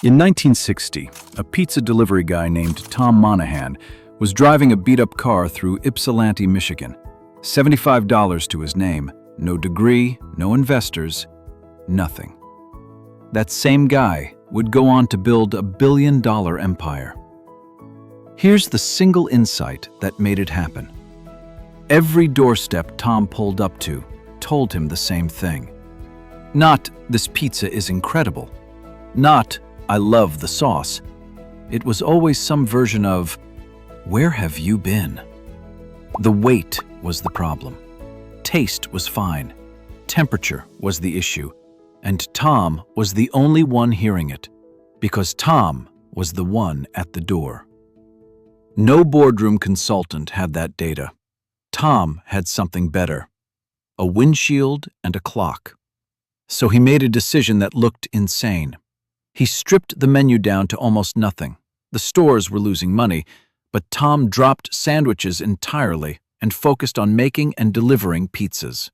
In 1960, a pizza delivery guy named Tom Monaghan was driving a beat-up car through Ypsilanti, Michigan. $75 to his name, no degree, no investors, nothing. That same guy would go on to build a billion-dollar empire. Here's the single insight that made it happen. Every doorstep Tom pulled up to told him the same thing. Not, "This pizza is incredible." Not, "I love the sauce." It was always some version of, "Where have you been?" The weight was the problem. Taste was fine. Temperature was the issue. And Tom was the only one hearing it, because Tom was the one at the door. No boardroom consultant had that data. Tom had something better: a windshield and a clock. So he made a decision that looked insane. He stripped the menu down to almost nothing. The stores were losing money, but Tom dropped sandwiches entirely and focused on making and delivering pizzas.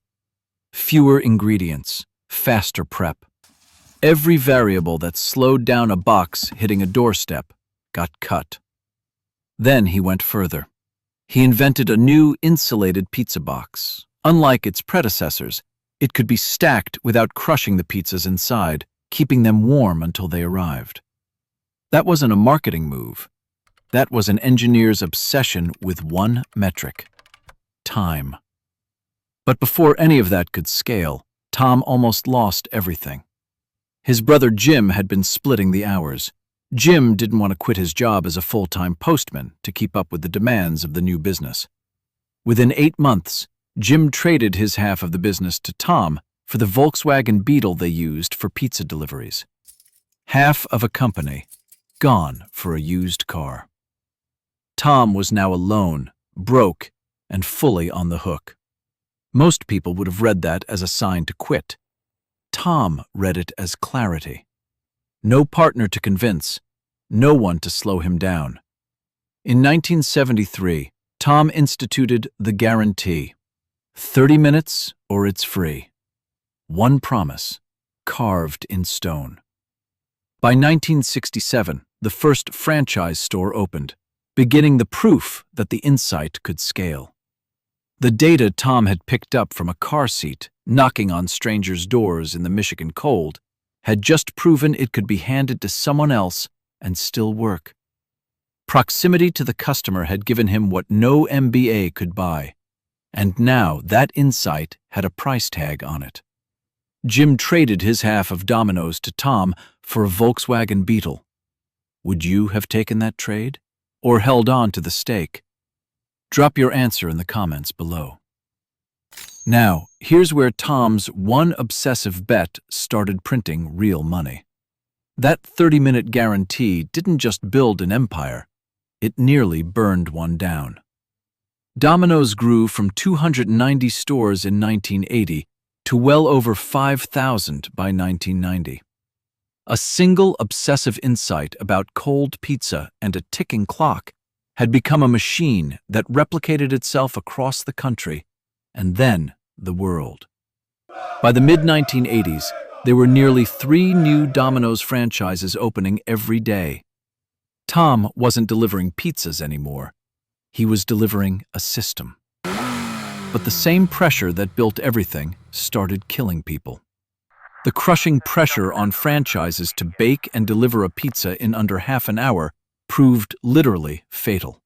Fewer ingredients, faster prep. Every variable that slowed down a box hitting a doorstep got cut. Then he went further. He invented a new insulated pizza box. Unlike its predecessors, it could be stacked without crushing the pizzas inside, keeping them warm until they arrived. That wasn't a marketing move. That was an engineer's obsession with one metric: time. But before any of that could scale, Tom almost lost everything. His brother Jim had been splitting the hours. Jim didn't want to quit his job as a full-time postman to keep up with the demands of the new business. Within 8 months, Jim traded his half of the business to Tom for the Volkswagen Beetle they used for pizza deliveries. Half of a company, gone for a used car. Tom was now alone, broke, and fully on the hook. Most people would have read that as a sign to quit. Tom read it as clarity. No partner to convince, no one to slow him down. In 1973, Tom instituted the guarantee: 30 minutes or it's free. One promise, carved in stone. By 1967, the first franchise store opened, beginning the proof that the insight could scale. The data Tom had picked up from a car seat, knocking on strangers' doors in the Michigan cold, had just proven it could be handed to someone else and still work. Proximity to the customer had given him what no MBA could buy, and now that insight had a price tag on it. Jim traded his half of Domino's to Tom for a Volkswagen Beetle. Would you have taken that trade, or held on to the stake? Drop your answer in the comments below. Now, here's where Tom's one obsessive bet started printing real money. That 30-minute guarantee didn't just build an empire, it nearly burned one down. Domino's grew from 290 stores in 1980 to well over 5,000 by 1990. A single obsessive insight about cold pizza and a ticking clock had become a machine that replicated itself across the country and then the world. By the mid-1980s, there were nearly 3 new Domino's franchises opening every day. Tom wasn't delivering pizzas anymore. He was delivering a system. But the same pressure that built everything started killing people. The crushing pressure on franchises to bake and deliver a pizza in under half an hour proved literally fatal.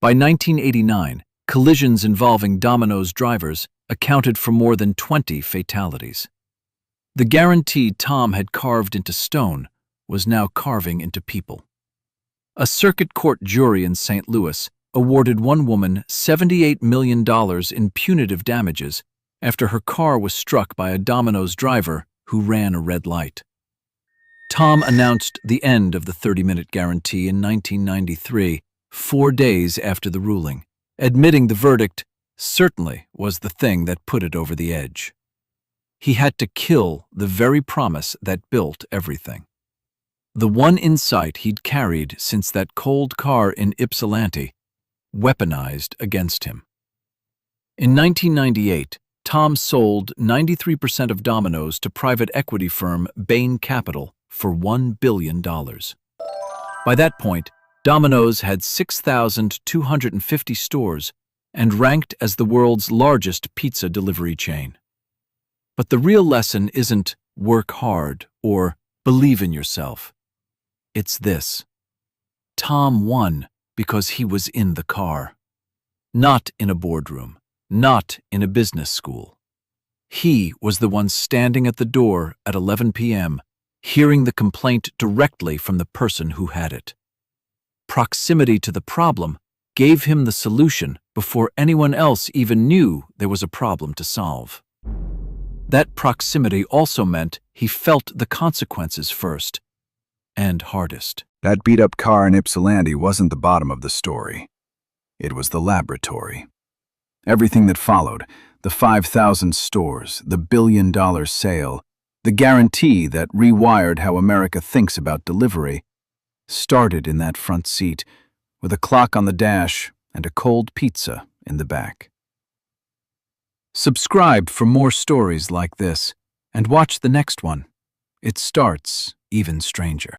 By 1989, collisions involving Domino's drivers accounted for more than 20 fatalities. The guarantee Tom had carved into stone was now carving into people. A circuit court jury in St. Louis awarded one woman $78 million in punitive damages after her car was struck by a Domino's driver who ran a red light. Tom announced the end of the 30-minute guarantee in 1993, 4 days after the ruling, admitting the verdict certainly was the thing that put it over the edge. He had to kill the very promise that built everything. The one insight he'd carried since that cold car in Ypsilanti, weaponized against him. In 1998, Tom sold 93% of Domino's to private equity firm Bain Capital for $1 billion. By that point, Domino's had 6,250 stores and ranked as the world's largest pizza delivery chain. But the real lesson isn't work hard or believe in yourself. It's this: Tom won because he was in the car. Not in a boardroom, not in a business school. He was the one standing at the door at 11 p.m., hearing the complaint directly from the person who had it. Proximity to the problem gave him the solution before anyone else even knew there was a problem to solve. That proximity also meant he felt the consequences first and hardest. That beat-up car in Ypsilanti wasn't the bottom of the story. It was the laboratory. Everything that followed, the 5,000 stores, the billion-dollar sale, the guarantee that rewired how America thinks about delivery, started in that front seat with a clock on the dash and a cold pizza in the back. Subscribe for more stories like this and watch the next one. It starts even stranger.